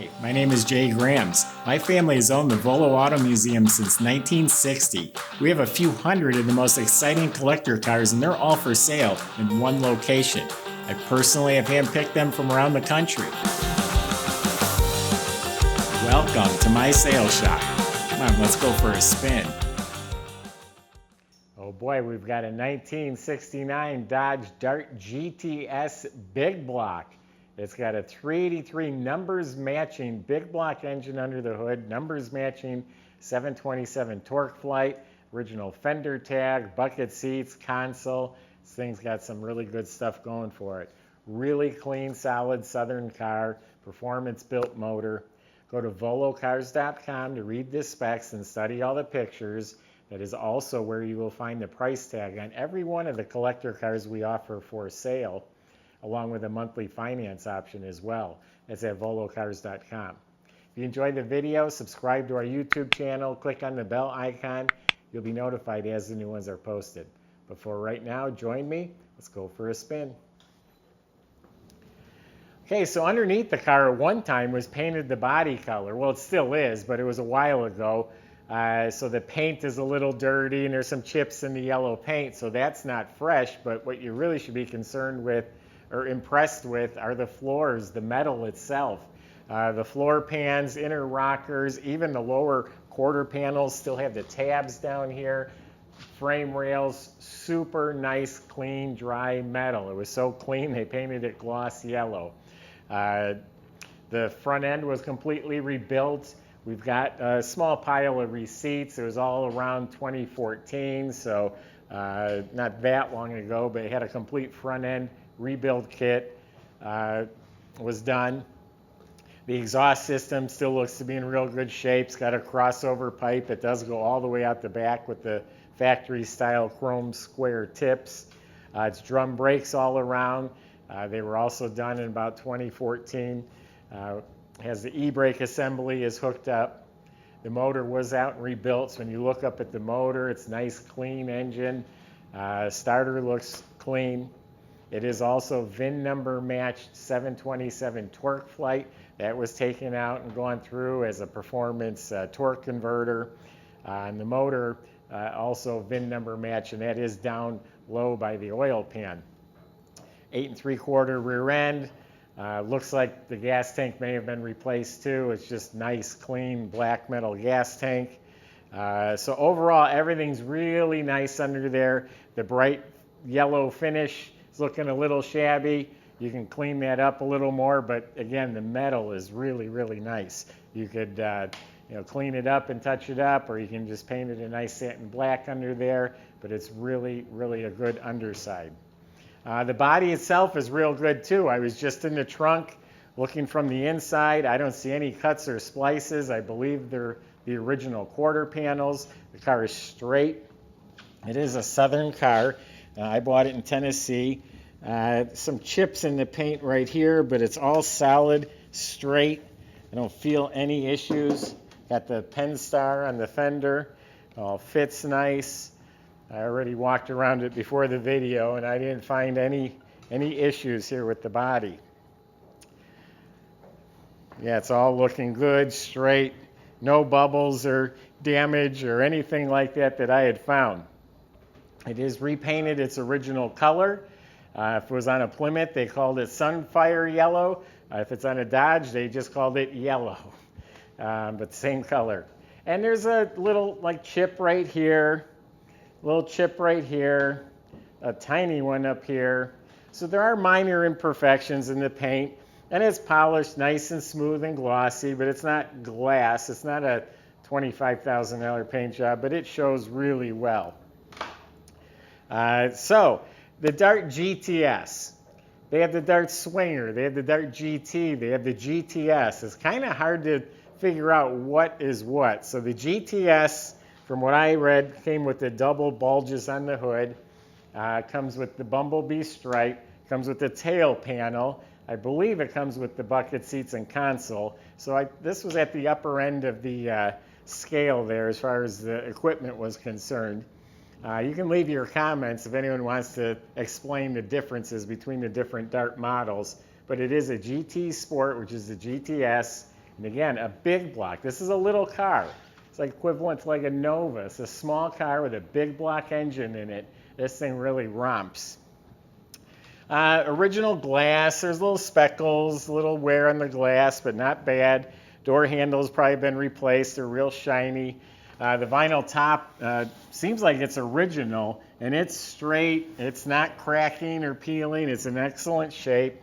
Hi, my name is Jay Grams. My family has owned the Volo Auto Museum since 1960. We have a few hundred of the most exciting collector cars, and they're all for sale in one location. I personally have handpicked them from around the country. Welcome to my sales shop. Come on, let's go for a spin. Oh boy, we've got a 1969 Dodge Dart GTS Big Block. It's got a 383 numbers matching big block engine under the hood, numbers matching 727 torque flight, original fender tag, bucket seats, console. This thing's got some really good stuff going for it. Really clean, solid Southern car, performance built motor. Go to volocars.com to read the specs and study all the pictures. That is also where you will find the price tag on every one of the collector cars we offer for sale, along with a monthly finance option as well. That's at volocars.com. If you enjoyed the video, subscribe to our YouTube channel, click on the bell icon. You'll be notified as the new ones are posted. But for right now, join me. Let's go for a spin. Okay, so underneath the car at one time was painted the body color. Well, it still is, but it was a while ago. So the paint is a little dirty and there's some chips in the yellow paint, so that's not fresh. But what you really should be concerned with or impressed with are the floors, the metal itself. The floor pans, inner rockers, even the lower quarter panels still have the tabs down here. Frame rails, super nice, clean, dry metal. It was so clean they painted it gloss yellow. The front end was completely rebuilt. We've got a small pile of receipts. It was all around 2014, so not that long ago, but it had a complete front end rebuild kit was done. The exhaust system still looks to be in real good shape. It's got a crossover pipe. It does go all the way out the back with the factory style chrome square tips. It's drum brakes all around. They were also done in about 2014. Has the e-brake assembly is hooked up. The motor was out and rebuilt, so when you look up at the motor, it's nice, clean engine. Starter looks clean. It is also VIN number matched 727 torque flight. That was taken out and gone through as a performance torque converter. And the motor also VIN number matched, and that is down low by the oil pan. 8 3/4 rear end. Looks like the gas tank may have been replaced too. It's just nice, clean, black metal gas tank. So overall, everything's really nice under there. The bright yellow finish is looking a little shabby. You can clean that up a little more, but again, the metal is really, really nice. You could clean it up and touch it up, or you can just paint it a nice satin black under there, but it's really, really a good underside. The body itself is real good too. I was just in the trunk looking from the inside. I don't see any cuts or splices. I believe they're the original quarter panels. The car is straight. It is a Southern car. I bought it in Tennessee. Some chips in the paint right here, but it's all solid, straight. I don't feel any issues. Got the Penstar on the fender. All fits nice. I already walked around it before the video, and I didn't find any issues here with the body. Yeah, it's all looking good, straight, no bubbles or damage or anything like that I had found. It is repainted its original color. If it was on a Plymouth, they called it Sunfire Yellow. If it's on a Dodge, they just called it yellow, but same color. And there's a little chip right here. Little chip right here, a tiny one up here. So there are minor imperfections in the paint, and it's polished nice and smooth and glossy, but it's not glass. It's not a $25,000 paint job, but it shows really well. So the Dart GTS, they have the Dart Swinger, they have the Dart GT, they have the GTS. It's kind of hard to figure out what is what. So the GTS, from what I read, came with the double bulges on the hood, comes with the bumblebee stripe, comes with the tail panel. I believe it comes with the bucket seats and console. So this was at the upper end of the scale there as far as the equipment was concerned. You can leave your comments if anyone wants to explain the differences between the different Dart models, but it is a GT Sport, which is the GTS. And again, a big block. This is a little car. It's like equivalent to like a Nova. It's a small car with a big block engine in it. This thing really romps. Original glass. There's little speckles, a little wear on the glass, but not bad. Door handles probably been replaced. They're real shiny. The vinyl top seems like it's original, and it's straight. It's not cracking or peeling. It's in excellent shape.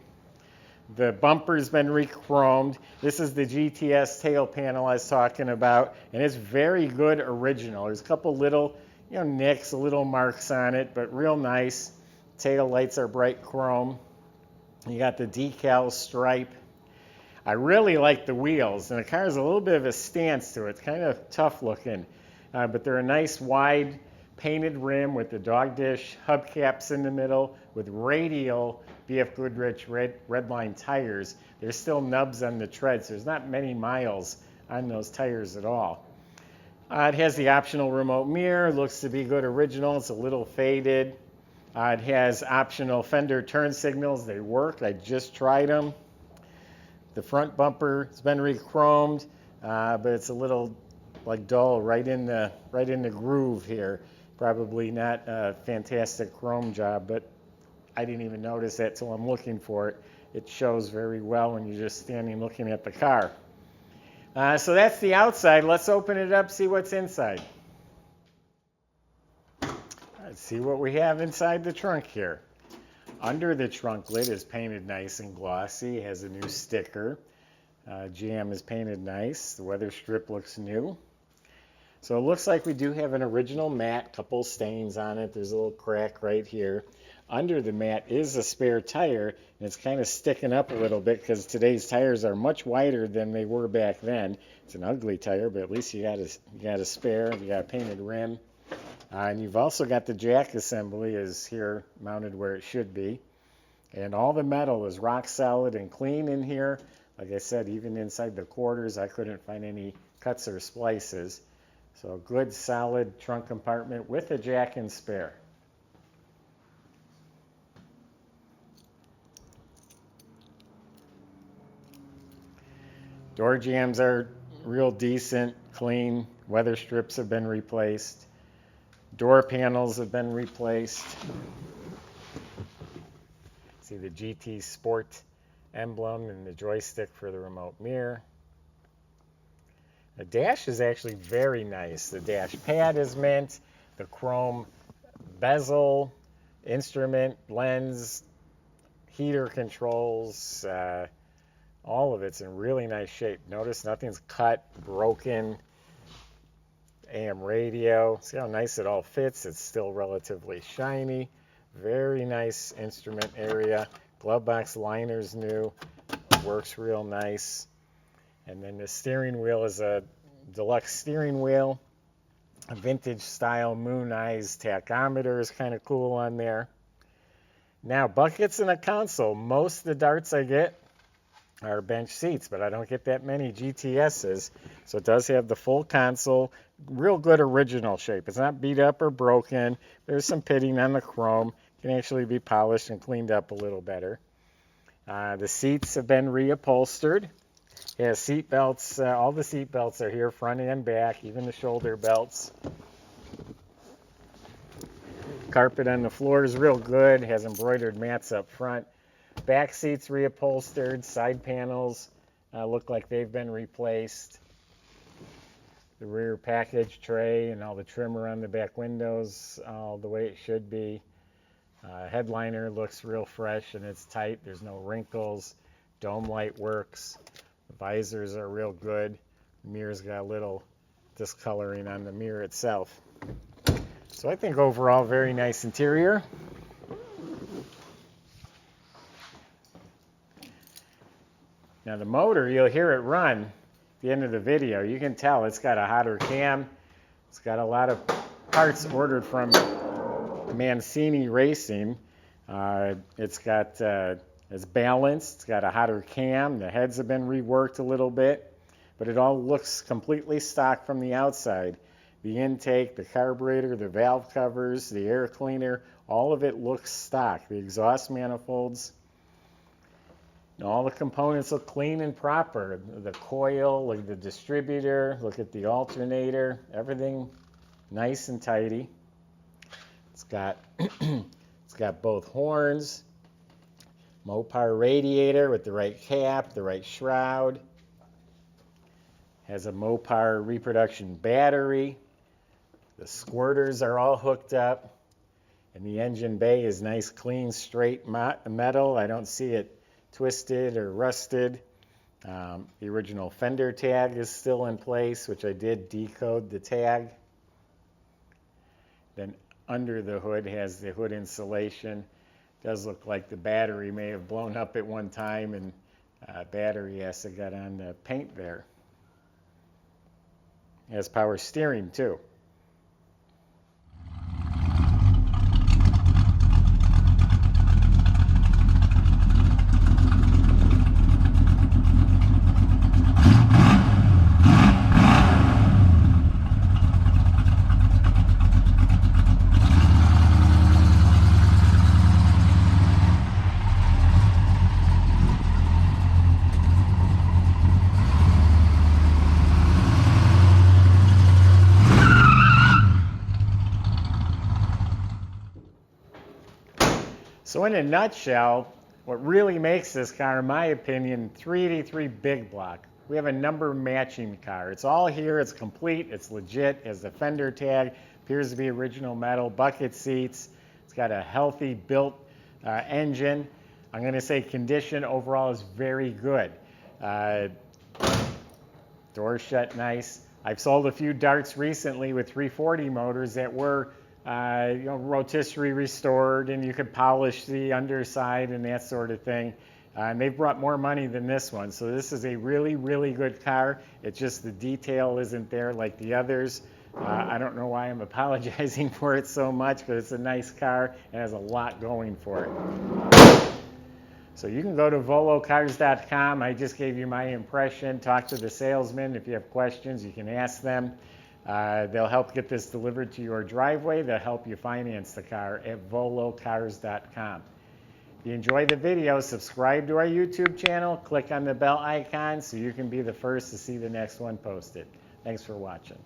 The bumper's been re-chromed. This is the GTS tail panel I was talking about, and it's very good original. There's a couple little, nicks, little marks on it, but real nice. Tail lights are bright chrome. You got the decal stripe. I really like the wheels, and the car has a little bit of a stance to it. It's kind of tough looking, but they're a nice wide painted rim with the dog dish hubcaps in the middle with radial BF Goodrich redline tires. There's still nubs on the treads. There's not many miles on those tires at all. It has the optional remote mirror. Looks to be good original. It's a little faded. It has optional fender turn signals. They work. I just tried them. The front bumper has been re-chromed, but it's a little like dull right in the groove here. Probably not a fantastic chrome job, but I didn't even notice that till I'm looking for it. It shows very well when you're just standing looking at the car. So that's the outside. Let's open it up, see what's inside. Let's see what we have inside the trunk here. Under the trunk lid is painted nice and glossy. It has a new sticker. Jam is painted nice. The weather strip looks new. So it looks like we do have an original mat, couple stains on it. There's a little crack right here. Under the mat is a spare tire, and it's kind of sticking up a little bit because today's tires are much wider than they were back then. It's an ugly tire, but at least you got a spare. You got a painted rim. And you've also got the jack assembly is here mounted where it should be. And all the metal is rock solid and clean in here. Like I said, even inside the quarters, I couldn't find any cuts or splices. So a good solid trunk compartment with a jack and spare. Door jambs are real decent, clean. Weather strips have been replaced. Door panels have been replaced. See the GT Sport emblem and the joystick for the remote mirror. The dash is actually very nice. The dash pad is mint. The chrome bezel, instrument, lens, heater controls, all of it's in really nice shape. Notice nothing's cut, broken. AM radio. See how nice it all fits. It's still relatively shiny. Very nice instrument area. Glovebox liner's new. Works real nice. And then the steering wheel is a deluxe steering wheel. A vintage style moon eyes tachometer is kind of cool on there. Now, buckets in a console. Most of the darts I get are bench seats, but I don't get that many GTSs. So it does have the full console. Real good original shape. It's not beat up or broken. There's some pitting on the chrome. Can actually be polished and cleaned up a little better. The seats have been reupholstered. It has seat belts. All the seat belts are here, front and back, even the shoulder belts. Carpet on the floor is real good. It has embroidered mats up front. Back seats reupholstered. Side panels look like they've been replaced. The rear package tray and all the trimmer on the back windows all the way it should be. Headliner looks real fresh and it's tight. There's no wrinkles. Dome light works. The visors are real good. The mirror's got a little discoloring on the mirror itself. So I think overall very nice interior. Now the motor, you'll hear it run at the end of the video. You can tell it's got a hotter cam. It's got a lot of parts ordered from Mancini Racing. It's balanced. It's got a hotter cam. The heads have been reworked a little bit, but it all looks completely stock from the outside. The intake, the carburetor, the valve covers, the air cleaner, all of it looks stock. The exhaust manifolds. All the components look clean and proper. The coil, look at the distributor, look at the alternator, everything nice and tidy. It's got it's got both horns, Mopar radiator with the right cap, the right shroud. Has a Mopar reproduction battery. The squirters are all hooked up. And the engine bay is nice, clean, straight metal. I don't see it twisted or rusted. The original fender tag is still in place, which I did decode the tag. Then under the hood has the hood insulation. Does look like the battery may have blown up at one time and battery acid got on the paint there. It has power steering too. So in a nutshell, what really makes this car, in my opinion, 383 big block. We have a number matching car. It's all here, it's complete, it's legit, it has the fender tag, appears to be original metal, bucket seats. It's got a healthy built engine. I'm going to say condition overall is very good. Doors shut nice. I've sold a few darts recently with 340 motors that were rotisserie restored, and you could polish the underside and that sort of thing. And they've brought more money than this one. So this is a really, really good car. It's just the detail isn't there like the others. I don't know why I'm apologizing for it so much, but it's a nice car and has a lot going for it. So you can go to volocars.com. I just gave you my impression. Talk to the salesman. If you have questions, you can ask them. They'll help get this delivered to your driveway. They'll help you finance the car at volocars.com. If you enjoyed the video, subscribe to our YouTube channel. Click on the bell icon so you can be the first to see the next one posted. Thanks for watching.